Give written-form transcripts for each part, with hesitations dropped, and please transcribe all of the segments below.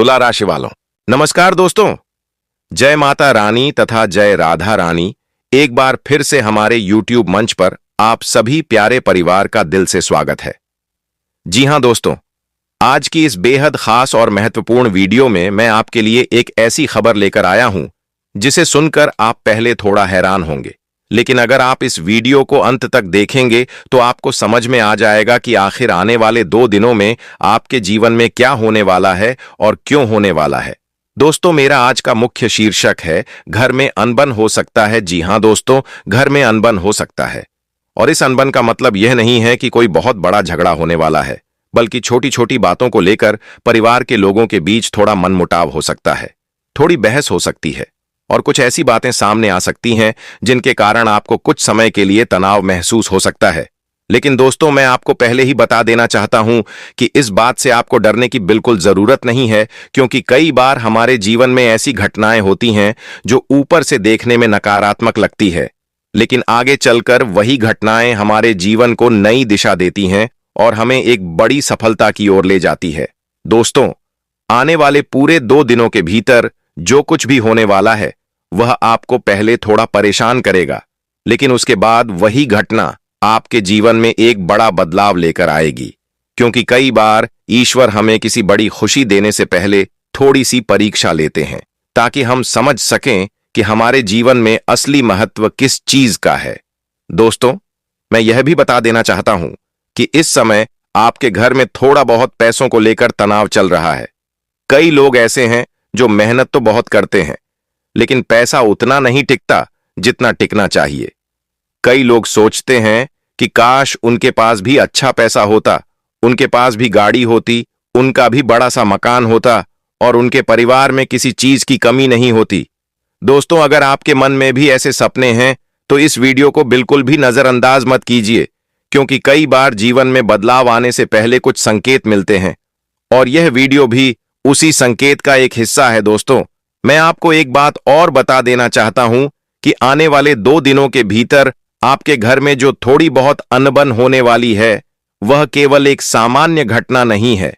तुला राशि वालों, नमस्कार दोस्तों। जय माता रानी तथा जय राधा रानी। एक बार फिर से हमारे YouTube मंच पर आप सभी प्यारे परिवार का दिल से स्वागत है। जी हां दोस्तों, आज की इस बेहद खास और महत्वपूर्ण वीडियो में मैं आपके लिए एक ऐसी खबर लेकर आया हूं जिसे सुनकर आप पहले थोड़ा हैरान होंगे, लेकिन अगर आप इस वीडियो को अंत तक देखेंगे तो आपको समझ में आ जाएगा कि आखिर आने वाले 2 दिनों में आपके जीवन में क्या होने वाला है और क्यों होने वाला है। दोस्तों, मेरा आज का मुख्य शीर्षक है घर में अनबन हो सकता है। जी हां दोस्तों, घर में अनबन हो सकता है। और इस अनबन का मतलब यह नहीं है कि कोई बहुत बड़ा झगड़ा होने वाला है, बल्कि छोटी छोटी बातों को लेकर परिवार के लोगों के बीच थोड़ा मनमुटाव हो सकता है, थोड़ी बहस हो सकती है और कुछ ऐसी बातें सामने आ सकती हैं जिनके कारण आपको कुछ समय के लिए तनाव महसूस हो सकता है। लेकिन दोस्तों, मैं आपको पहले ही बता देना चाहता हूं कि इस बात से आपको डरने की बिल्कुल जरूरत नहीं है, क्योंकि कई बार हमारे जीवन में ऐसी घटनाएं होती हैं जो ऊपर से देखने में नकारात्मक लगती है, लेकिन आगे चलकर वही घटनाएं हमारे जीवन को नई दिशा देती हैं और हमें एक बड़ी सफलता की ओर ले जाती है। दोस्तों, आने वाले पूरे 2 दिनों के भीतर जो कुछ भी होने वाला है वह आपको पहले थोड़ा परेशान करेगा, लेकिन उसके बाद वही घटना आपके जीवन में एक बड़ा बदलाव लेकर आएगी। क्योंकि कई बार ईश्वर हमें किसी बड़ी खुशी देने से पहले थोड़ी सी परीक्षा लेते हैं, ताकि हम समझ सकें कि हमारे जीवन में असली महत्व किस चीज का है। दोस्तों, मैं यह भी बता देना चाहता हूं कि इस समय आपके घर में थोड़ा बहुत पैसों को लेकर तनाव चल रहा है। कई लोग ऐसे हैं जो मेहनत तो बहुत करते हैं, लेकिन पैसा उतना नहीं टिकता जितना टिकना चाहिए। कई लोग सोचते हैं कि काश उनके पास भी अच्छा पैसा होता, उनके पास भी गाड़ी होती, उनका भी बड़ा सा मकान होता और उनके परिवार में किसी चीज की कमी नहीं होती। दोस्तों, अगर आपके मन में भी ऐसे सपने हैं तो इस वीडियो को बिल्कुल भी नजरअंदाज मत कीजिए, क्योंकि कई बार जीवन में बदलाव आने से पहले कुछ संकेत मिलते हैं और यह वीडियो भी उसी संकेत का एक हिस्सा है। दोस्तों, मैं आपको एक बात और बता देना चाहता हूं कि आने वाले 2 दिनों के भीतर आपके घर में जो थोड़ी बहुत अनबन होने वाली है वह केवल एक सामान्य घटना नहीं है।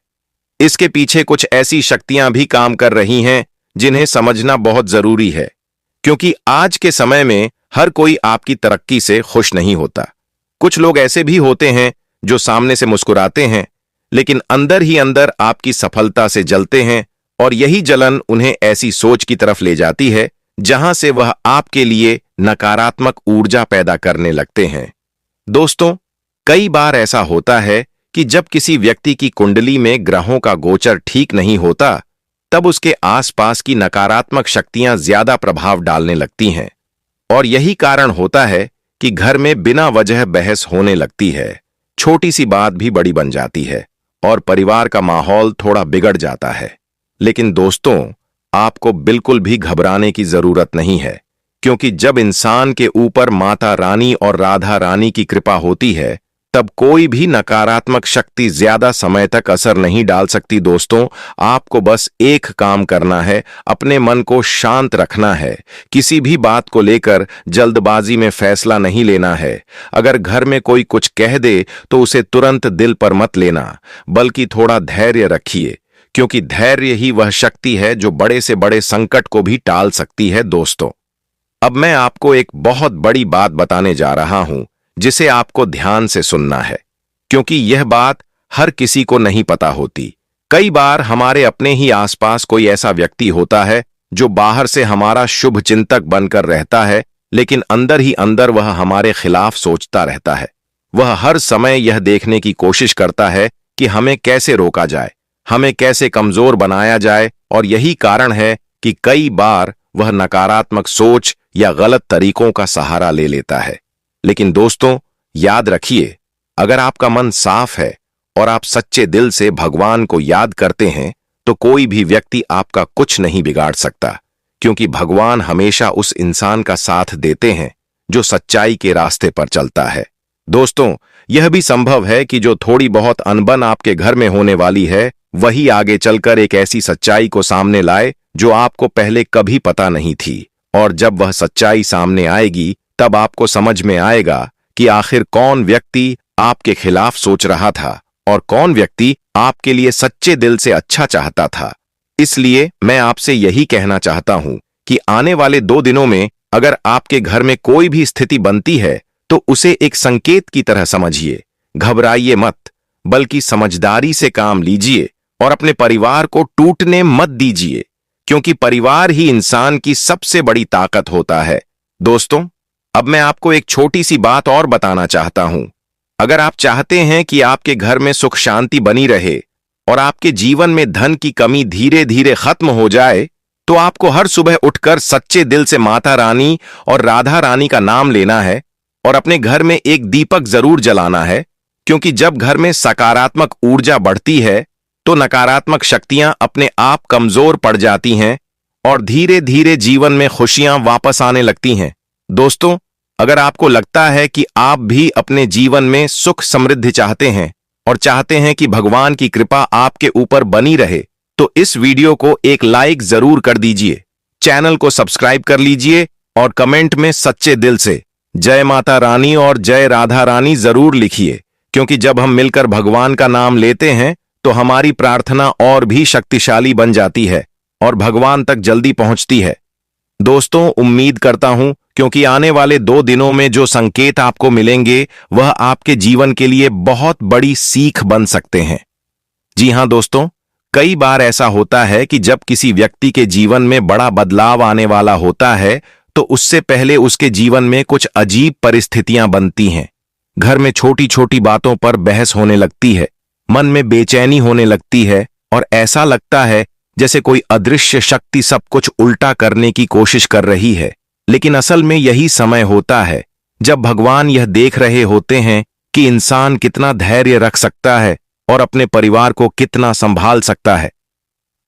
इसके पीछे कुछ ऐसी शक्तियां भी काम कर रही हैं जिन्हें समझना बहुत जरूरी है, क्योंकि आज के समय में हर कोई आपकी तरक्की से खुश नहीं होता। कुछ लोग ऐसे भी होते हैं जो सामने से मुस्कुराते हैं, लेकिन अंदर ही अंदर आपकी सफलता से जलते हैं और यही जलन उन्हें ऐसी सोच की तरफ ले जाती है जहां से वह आपके लिए नकारात्मक ऊर्जा पैदा करने लगते हैं। दोस्तों, कई बार ऐसा होता है कि जब किसी व्यक्ति की कुंडली में ग्रहों का गोचर ठीक नहीं होता, तब उसके आसपास की नकारात्मक शक्तियां ज्यादा प्रभाव डालने लगती हैं और यही कारण होता है कि घर में बिना वजह बहस होने लगती है, छोटी सी बात भी बड़ी बन जाती है और परिवार का माहौल थोड़ा बिगड़ जाता है। लेकिन दोस्तों, आपको बिल्कुल भी घबराने की जरूरत नहीं है, क्योंकि जब इंसान के ऊपर माता रानी और राधा रानी की कृपा होती है तब कोई भी नकारात्मक शक्ति ज्यादा समय तक असर नहीं डाल सकती। दोस्तों, आपको बस एक काम करना है, अपने मन को शांत रखना है। किसी भी बात को लेकर जल्दबाजी में फैसला नहीं लेना है। अगर घर में कोई कुछ कह दे तो उसे तुरंत दिल पर मत लेना, बल्कि थोड़ा धैर्य रखिए, क्योंकि धैर्य ही वह शक्ति है जो बड़े से बड़े संकट को भी टाल सकती है। दोस्तों, अब मैं आपको एक बहुत बड़ी बात बताने जा रहा हूं जिसे आपको ध्यान से सुनना है, क्योंकि यह बात हर किसी को नहीं पता होती। कई बार हमारे अपने ही आसपास कोई ऐसा व्यक्ति होता है जो बाहर से हमारा शुभ चिंतक बनकर रहता है, लेकिन अंदर ही अंदर वह हमारे खिलाफ सोचता रहता है। वह हर समय यह देखने की कोशिश करता है कि हमें कैसे रोका जाए, हमें कैसे कमजोर बनाया जाए, और यही कारण है कि कई बार वह नकारात्मक सोच या गलत तरीकों का सहारा ले लेता है। लेकिन दोस्तों, याद रखिए, अगर आपका मन साफ है और आप सच्चे दिल से भगवान को याद करते हैं तो कोई भी व्यक्ति आपका कुछ नहीं बिगाड़ सकता, क्योंकि भगवान हमेशा उस इंसान का साथ देते हैं जो सच्चाई के रास्ते पर चलता है। दोस्तों, यह भी संभव है कि जो थोड़ी बहुत अनबन आपके घर में होने वाली है वही आगे चलकर एक ऐसी सच्चाई को सामने लाए जो आपको पहले कभी पता नहीं थी, और जब वह सच्चाई सामने आएगी तब आपको समझ में आएगा कि आखिर कौन व्यक्ति आपके खिलाफ सोच रहा था और कौन व्यक्ति आपके लिए सच्चे दिल से अच्छा चाहता था। इसलिए मैं आपसे यही कहना चाहता हूं कि आने वाले 2 दिनों में अगर आपके घर में कोई भी स्थिति बनती है तो उसे एक संकेत की तरह समझिए। घबराइए मत, बल्कि समझदारी से काम लीजिए और अपने परिवार को टूटने मत दीजिए, क्योंकि परिवार ही इंसान की सबसे बड़ी ताकत होता है। दोस्तों, अब मैं आपको एक छोटी सी बात और बताना चाहता हूं। अगर आप चाहते हैं कि आपके घर में सुख शांति बनी रहे और आपके जीवन में धन की कमी धीरे धीरे खत्म हो जाए, तो आपको हर सुबह उठकर सच्चे दिल से माता रानी और राधा रानी का नाम लेना है और अपने घर में एक दीपक जरूर जलाना है, क्योंकि जब घर में सकारात्मक ऊर्जा बढ़ती है तो नकारात्मक शक्तियां अपने आप कमजोर पड़ जाती हैं और धीरे धीरे जीवन में खुशियां वापस आने लगती हैं। दोस्तों, अगर आपको लगता है कि आप भी अपने जीवन में सुख समृद्धि चाहते हैं और चाहते हैं कि भगवान की कृपा आपके ऊपर बनी रहे, तो इस वीडियो को एक लाइक जरूर कर दीजिए, चैनल को सब्सक्राइब कर लीजिए और कमेंट में सच्चे दिल से जय माता रानी और जय राधा रानी जरूर लिखिए, क्योंकि जब हम मिलकर भगवान का नाम लेते हैं तो हमारी प्रार्थना और भी शक्तिशाली बन जाती है और भगवान तक जल्दी पहुंचती है। दोस्तों, उम्मीद करता हूं क्योंकि आने वाले 2 दिनों में जो संकेत आपको मिलेंगे वह आपके जीवन के लिए बहुत बड़ी सीख बन सकते हैं। जी हां दोस्तों, कई बार ऐसा होता है कि जब किसी व्यक्ति के जीवन में बड़ा बदलाव आने वाला होता है तो उससे पहले उसके जीवन में कुछ अजीब परिस्थितियां बनती हैं। घर में छोटी छोटी बातों पर बहस होने लगती है, मन में बेचैनी होने लगती है और ऐसा लगता है जैसे कोई अदृश्य शक्ति सब कुछ उल्टा करने की कोशिश कर रही है। लेकिन असल में यही समय होता है जब भगवान यह देख रहे होते हैं कि इंसान कितना धैर्य रख सकता है और अपने परिवार को कितना संभाल सकता है।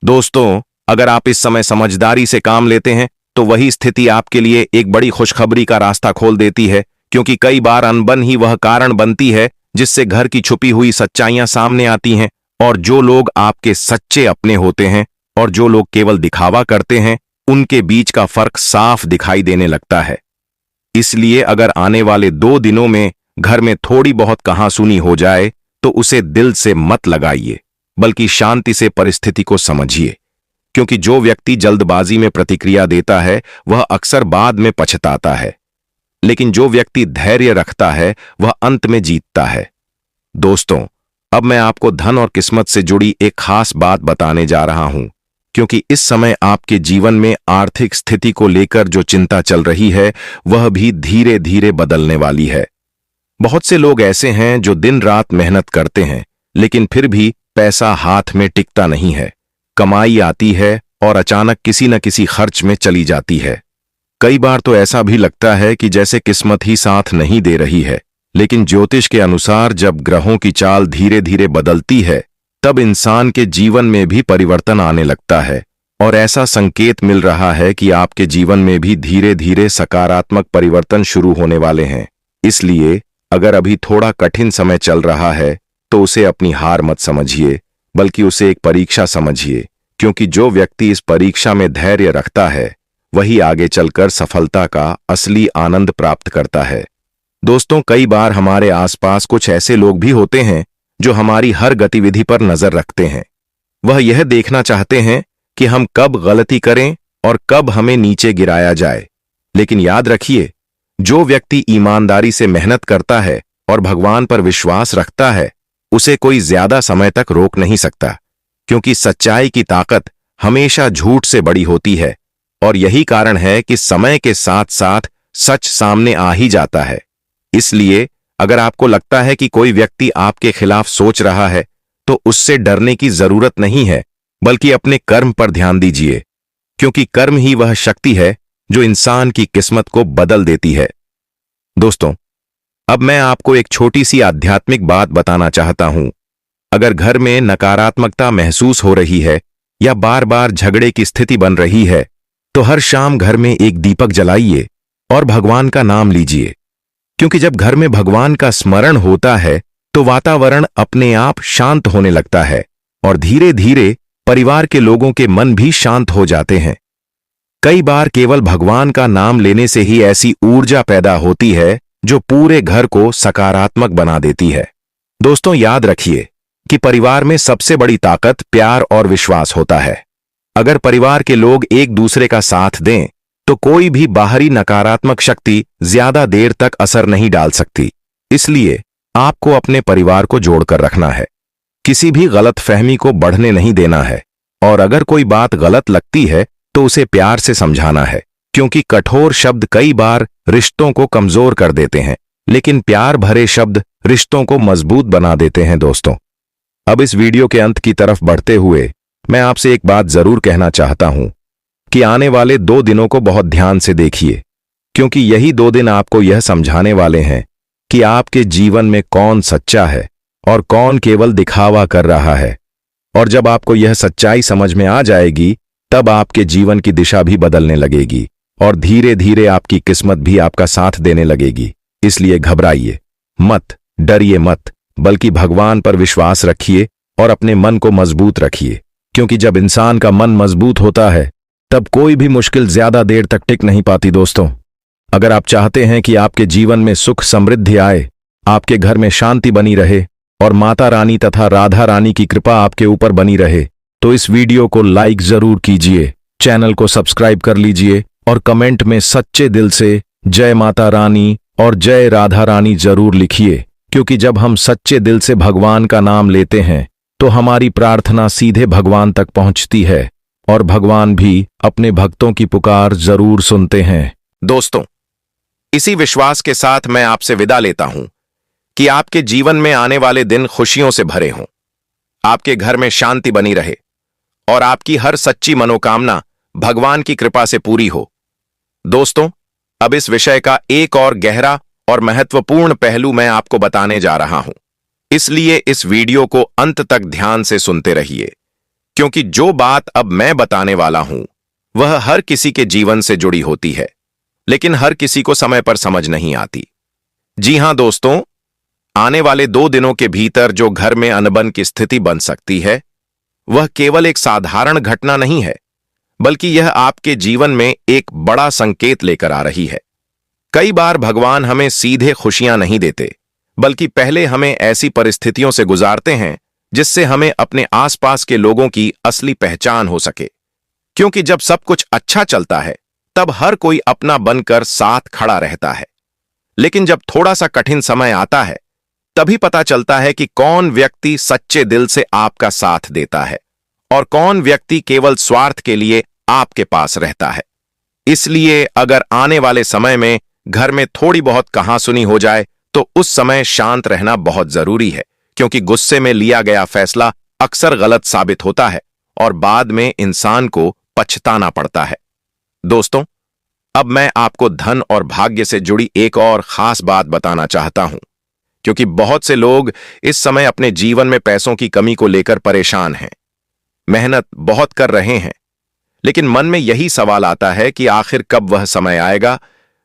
दोस्तों, अगर आप इस समय समझदारी से काम लेते हैं तो वही स्थिति आपके लिए एक बड़ी खुशखबरी का रास्ता खोल देती है, क्योंकि कई बार अनबन ही वह कारण बनती है जिससे घर की छुपी हुई सच्चाइयां सामने आती हैं और जो लोग आपके सच्चे अपने होते हैं और जो लोग केवल दिखावा करते हैं, उनके बीच का फर्क साफ दिखाई देने लगता है। इसलिए अगर आने वाले 2 दिनों में घर में थोड़ी बहुत कहासुनी हो जाए तो उसे दिल से मत लगाइए, बल्कि शांति से परिस्थिति को समझिए, क्योंकि जो व्यक्ति जल्दबाजी में प्रतिक्रिया देता है वह अक्सर बाद में पछताता है, लेकिन जो व्यक्ति धैर्य रखता है वह अंत में जीतता है। दोस्तों, अब मैं आपको धन और किस्मत से जुड़ी एक खास बात बताने जा रहा हूं, क्योंकि इस समय आपके जीवन में आर्थिक स्थिति को लेकर जो चिंता चल रही है वह भी धीरे धीरे बदलने वाली है। बहुत से लोग ऐसे हैं जो दिन रात मेहनत करते हैं, लेकिन फिर भी पैसा हाथ में टिकता नहीं है। कमाई आती है और अचानक किसी न किसी खर्च में चली जाती है। कई बार तो ऐसा भी लगता है कि जैसे किस्मत ही साथ नहीं दे रही है। लेकिन ज्योतिष के अनुसार जब ग्रहों की चाल धीरे धीरे बदलती है तब इंसान के जीवन में भी परिवर्तन आने लगता है और ऐसा संकेत मिल रहा है कि आपके जीवन में भी धीरे धीरे सकारात्मक परिवर्तन शुरू होने वाले हैं। इसलिए अगर अभी थोड़ा कठिन समय चल रहा है तो उसे अपनी हार मत समझिए, बल्कि उसे एक परीक्षा समझिए, क्योंकि जो व्यक्ति इस परीक्षा में धैर्य रखता है वही आगे चलकर सफलता का असली आनंद प्राप्त करता है। दोस्तों, कई बार हमारे आसपास कुछ ऐसे लोग भी होते हैं जो हमारी हर गतिविधि पर नजर रखते हैं। वह यह देखना चाहते हैं कि हम कब गलती करें और कब हमें नीचे गिराया जाए। लेकिन याद रखिए, जो व्यक्ति ईमानदारी से मेहनत करता है और भगवान पर विश्वास रखता है, उसे कोई ज्यादा समय तक रोक नहीं सकता, क्योंकि सच्चाई की ताकत हमेशा झूठ से बड़ी होती है और यही कारण है कि समय के साथ साथ सच सामने आ ही जाता है। इसलिए अगर आपको लगता है कि कोई व्यक्ति आपके खिलाफ सोच रहा है तो उससे डरने की जरूरत नहीं है, बल्कि अपने कर्म पर ध्यान दीजिए, क्योंकि कर्म ही वह शक्ति है जो इंसान की किस्मत को बदल देती है। दोस्तों, अब मैं आपको एक छोटी सी आध्यात्मिक बात बताना चाहता हूं। अगर घर में नकारात्मकता महसूस हो रही है या बार बार झगड़े की स्थिति बन रही है तो हर शाम घर में एक दीपक जलाइए और भगवान का नाम लीजिए, क्योंकि जब घर में भगवान का स्मरण होता है तो वातावरण अपने आप शांत होने लगता है और धीरे धीरे परिवार के लोगों के मन भी शांत हो जाते हैं। कई बार केवल भगवान का नाम लेने से ही ऐसी ऊर्जा पैदा होती है जो पूरे घर को सकारात्मक बना देती है। दोस्तों, याद रखिए कि परिवार में सबसे बड़ी ताकत प्यार और विश्वास होता है। अगर परिवार के लोग एक दूसरे का साथ दें तो कोई भी बाहरी नकारात्मक शक्ति ज्यादा देर तक असर नहीं डाल सकती। इसलिए आपको अपने परिवार को जोड़कर रखना है, किसी भी गलत फहमी को बढ़ने नहीं देना है, और अगर कोई बात गलत लगती है तो उसे प्यार से समझाना है, क्योंकि कठोर शब्द कई बार रिश्तों को कमजोर कर देते हैं, लेकिन प्यार भरे शब्द रिश्तों को मजबूत बना देते हैं। दोस्तों, अब इस वीडियो के अंत की तरफ बढ़ते हुए मैं आपसे एक बात जरूर कहना चाहता हूं कि आने वाले 2 दिनों को बहुत ध्यान से देखिए, क्योंकि यही 2 दिन आपको यह समझाने वाले हैं कि आपके जीवन में कौन सच्चा है और कौन केवल दिखावा कर रहा है। और जब आपको यह सच्चाई समझ में आ जाएगी, तब आपके जीवन की दिशा भी बदलने लगेगी और धीरे धीरे आपकी किस्मत भी आपका साथ देने लगेगी। इसलिए घबराइए मत, डरिए मत, बल्कि भगवान पर विश्वास रखिए और अपने मन को मजबूत रखिए, क्योंकि जब इंसान का मन मजबूत होता है तब कोई भी मुश्किल ज्यादा देर तक टिक नहीं पाती। दोस्तों, अगर आप चाहते हैं कि आपके जीवन में सुख समृद्धि आए, आपके घर में शांति बनी रहे और माता रानी तथा राधा रानी की कृपा आपके ऊपर बनी रहे, तो इस वीडियो को लाइक जरूर कीजिए, चैनल को सब्सक्राइब कर लीजिए और कमेंट में सच्चे दिल से जय माता रानी और जय राधा रानी जरूर लिखिए, क्योंकि जब हम सच्चे दिल से भगवान का नाम लेते हैं तो हमारी प्रार्थना सीधे भगवान तक पहुंचती है और भगवान भी अपने भक्तों की पुकार जरूर सुनते हैं। दोस्तों, इसी विश्वास के साथ मैं आपसे विदा लेता हूं कि आपके जीवन में आने वाले दिन खुशियों से भरे हों, आपके घर में शांति बनी रहे और आपकी हर सच्ची मनोकामना भगवान की कृपा से पूरी हो। दोस्तों, अब इस विषय का एक और गहरा और महत्वपूर्ण पहलू मैं आपको बताने जा रहा हूं, इसलिए इस वीडियो को अंत तक ध्यान से सुनते रहिए, क्योंकि जो बात अब मैं बताने वाला हूं वह हर किसी के जीवन से जुड़ी होती है, लेकिन हर किसी को समय पर समझ नहीं आती। जी हां दोस्तों, आने वाले 2 दिनों के भीतर जो घर में अनबन की स्थिति बन सकती है, वह केवल एक साधारण घटना नहीं है, बल्कि यह आपके जीवन में एक बड़ा संकेत लेकर आ रही है। कई बार भगवान हमें सीधे खुशियां नहीं देते, बल्कि पहले हमें ऐसी परिस्थितियों से गुजारते हैं जिससे हमें अपने आसपास के लोगों की असली पहचान हो सके। क्योंकि जब सब कुछ अच्छा चलता है तब हर कोई अपना बनकर साथ खड़ा रहता है, लेकिन जब थोड़ा सा कठिन समय आता है तभी पता चलता है कि कौन व्यक्ति सच्चे दिल से आपका साथ देता है और कौन व्यक्ति केवल स्वार्थ के लिए आपके पास रहता है। इसलिए अगर आने वाले समय में घर में थोड़ी बहुत कहासुनी हो जाए तो उस समय शांत रहना बहुत जरूरी है, क्योंकि गुस्से में लिया गया फैसला अक्सर गलत साबित होता है और बाद में इंसान को पछताना पड़ता है। दोस्तों, अब मैं आपको धन और भाग्य से जुड़ी एक और खास बात बताना चाहता हूं, क्योंकि बहुत से लोग इस समय अपने जीवन में पैसों की कमी को लेकर परेशान हैं, मेहनत बहुत कर रहे हैं, लेकिन मन में यही सवाल आता है कि आखिर कब वह समय आएगा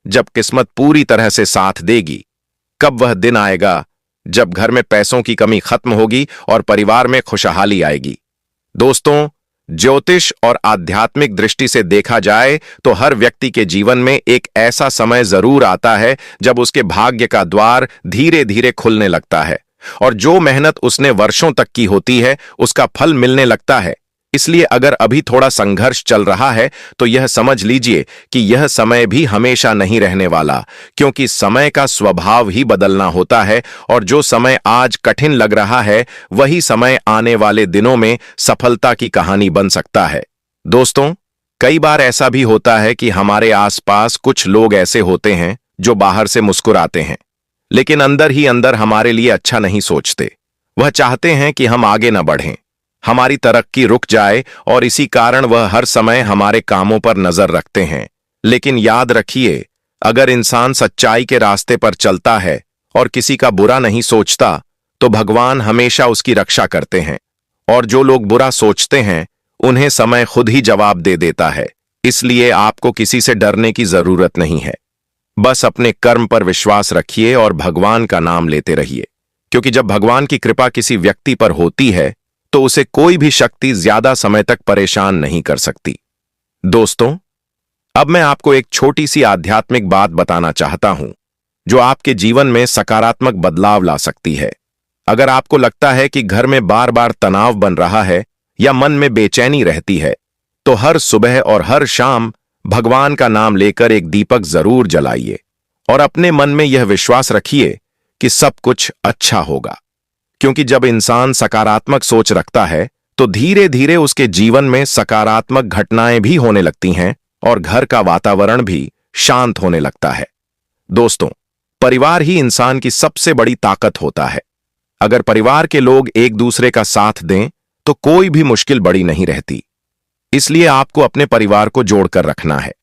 जब किस्मत पूरी तरह से साथ देगी, कब वह दिन आएगा जब घर में पैसों की कमी खत्म होगी और परिवार में खुशहाली आएगी। दोस्तों, ज्योतिष और आध्यात्मिक दृष्टि से देखा जाए तो हर व्यक्ति के जीवन में एक ऐसा समय जरूर आता है जब उसके भाग्य का द्वार धीरे धीरे खुलने लगता है और जो मेहनत उसने वर्षों तक की होती है उसका फल मिलने लगता है। इसलिए अगर अभी थोड़ा संघर्ष चल रहा है तो यह समझ लीजिए कि यह समय भी हमेशा नहीं रहने वाला, क्योंकि समय का स्वभाव ही बदलना होता है और जो समय आज कठिन लग रहा है वही समय आने वाले दिनों में सफलता की कहानी बन सकता है। दोस्तों, कई बार ऐसा भी होता है कि हमारे आसपास कुछ लोग ऐसे होते हैं जो बाहर से मुस्कुराते हैं, लेकिन अंदर ही अंदर हमारे लिए अच्छा नहीं सोचते। वह चाहते हैं कि हम आगे न बढ़ें, हमारी तरक्की रुक जाए और इसी कारण वह हर समय हमारे कामों पर नजर रखते हैं। लेकिन याद रखिए, अगर इंसान सच्चाई के रास्ते पर चलता है और किसी का बुरा नहीं सोचता तो भगवान हमेशा उसकी रक्षा करते हैं, और जो लोग बुरा सोचते हैं उन्हें समय खुद ही जवाब दे देता है। इसलिए आपको किसी से डरने की जरूरत नहीं है, बस अपने कर्म पर विश्वास रखिए और भगवान का नाम लेते रहिए, क्योंकि जब भगवान की कृपा किसी व्यक्ति पर होती है तो उसे कोई भी शक्ति ज्यादा समय तक परेशान नहीं कर सकती। दोस्तों, अब मैं आपको एक छोटी सी आध्यात्मिक बात बताना चाहता हूं जो आपके जीवन में सकारात्मक बदलाव ला सकती है। अगर आपको लगता है कि घर में बार बार तनाव बन रहा है या मन में बेचैनी रहती है, तो हर सुबह और हर शाम भगवान का नाम लेकर एक दीपक जरूर जलाइए और अपने मन में यह विश्वास रखिए कि सब कुछ अच्छा होगा। क्योंकि जब इंसान सकारात्मक सोच रखता है तो धीरे धीरे उसके जीवन में सकारात्मक घटनाएं भी होने लगती हैं और घर का वातावरण भी शांत होने लगता है। दोस्तों, परिवार ही इंसान की सबसे बड़ी ताकत होता है। अगर परिवार के लोग एक दूसरे का साथ दें तो कोई भी मुश्किल बड़ी नहीं रहती। इसलिए आपको अपने परिवार को जोड़कर रखना है।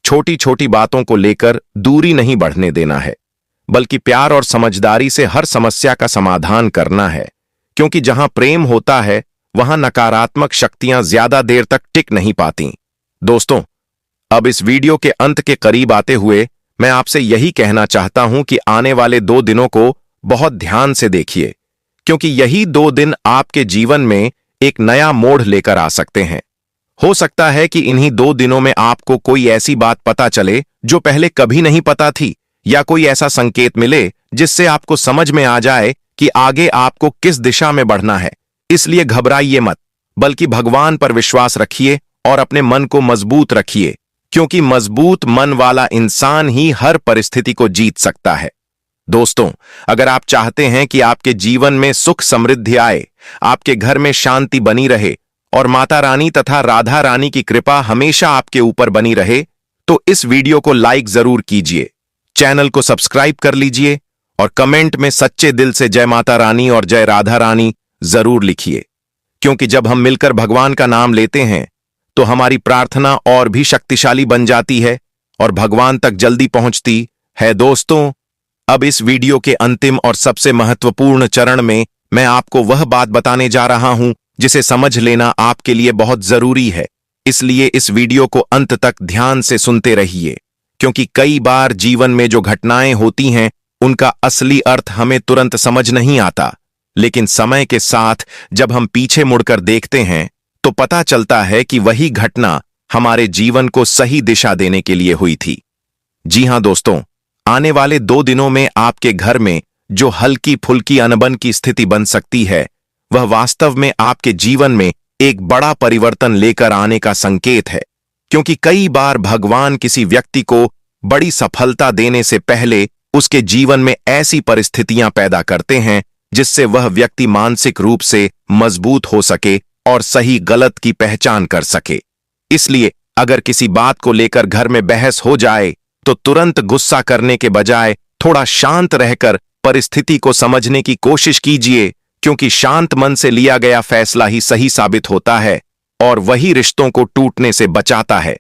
छोटी छोटी बातों को लेकर दूरी नहीं बढ़ने देना है, बल्कि प्यार और समझदारी से हर समस्या का समाधान करना है। क्योंकि जहां प्रेम होता है वहां नकारात्मक शक्तियां ज्यादा देर तक टिक नहीं पाती। दोस्तों, अब इस वीडियो के अंत के करीब आते हुए मैं आपसे यही कहना चाहता हूं कि आने वाले 2 दिनों को बहुत ध्यान से देखिए, क्योंकि यही 2 दिन आपके जीवन में एक नया मोड़ लेकर आ सकते हैं। हो सकता है कि इन्हीं 2 दिनों में आपको कोई ऐसी बात पता चले जो पहले कभी नहीं पता थी, या कोई ऐसा संकेत मिले जिससे आपको समझ में आ जाए कि आगे आपको किस दिशा में बढ़ना है। इसलिए घबराइए मत, बल्कि भगवान पर विश्वास रखिए और अपने मन को मजबूत रखिए, क्योंकि मजबूत मन वाला इंसान ही हर परिस्थिति को जीत सकता है। दोस्तों, अगर आप चाहते हैं कि आपके जीवन में सुख समृद्धि आए, आपके घर में शांति बनी रहे और माता रानी तथा राधा रानी की कृपा हमेशा आपके ऊपर बनी रहे, तो इस वीडियो को लाइक जरूर कीजिए, चैनल को सब्सक्राइब कर लीजिए और कमेंट में सच्चे दिल से जय माता रानी और जय राधा रानी जरूर लिखिए। क्योंकि जब हम मिलकर भगवान का नाम लेते हैं तो हमारी प्रार्थना और भी शक्तिशाली बन जाती है और भगवान तक जल्दी पहुंचती है। दोस्तों, अब इस वीडियो के अंतिम और सबसे महत्वपूर्ण चरण में मैं आपको वह बात बताने जा रहा हूं जिसे समझ लेना आपके लिए बहुत जरूरी है। इसलिए इस वीडियो को अंत तक ध्यान से सुनते रहिए, क्योंकि कई बार जीवन में जो घटनाएं होती हैं उनका असली अर्थ हमें तुरंत समझ नहीं आता, लेकिन समय के साथ जब हम पीछे मुड़कर देखते हैं तो पता चलता है कि वही घटना हमारे जीवन को सही दिशा देने के लिए हुई थी। जी हां दोस्तों, आने वाले 2 दिनों में आपके घर में जो हल्की फुल्की अनबन की स्थिति बन सकती है, वह वास्तव में आपके जीवन में एक बड़ा परिवर्तन लेकर आने का संकेत है। क्योंकि कई बार भगवान किसी व्यक्ति को बड़ी सफलता देने से पहले उसके जीवन में ऐसी परिस्थितियां पैदा करते हैं जिससे वह व्यक्ति मानसिक रूप से मजबूत हो सके और सही गलत की पहचान कर सके। इसलिए अगर किसी बात को लेकर घर में बहस हो जाए तो तुरंत गुस्सा करने के बजाय थोड़ा शांत रहकर परिस्थिति को समझने की कोशिश कीजिए, क्योंकि शांत मन से लिया गया फैसला ही सही साबित होता है और वही रिश्तों को टूटने से बचाता है।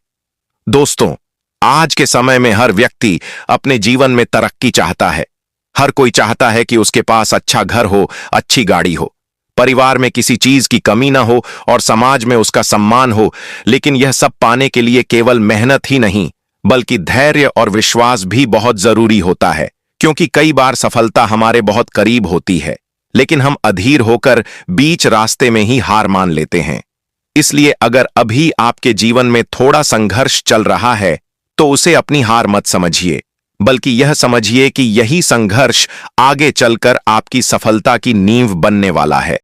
दोस्तों, आज के समय में हर व्यक्ति अपने जीवन में तरक्की चाहता है। हर कोई चाहता है कि उसके पास अच्छा घर हो, अच्छी गाड़ी हो, परिवार में किसी चीज की कमी ना हो और समाज में उसका सम्मान हो। लेकिन यह सब पाने के लिए केवल मेहनत ही नहीं, बल्कि धैर्य और विश्वास भी बहुत जरूरी होता है। क्योंकि कई बार सफलता हमारे बहुत करीब होती है, लेकिन हम अधीर होकर बीच रास्ते में ही हार मान लेते हैं। इसलिए अगर अभी आपके जीवन में थोड़ा संघर्ष चल रहा है तो उसे अपनी हार मत समझिए, बल्कि यह समझिए कि यही संघर्ष आगे चलकर आपकी सफलता की नींव बनने वाला है।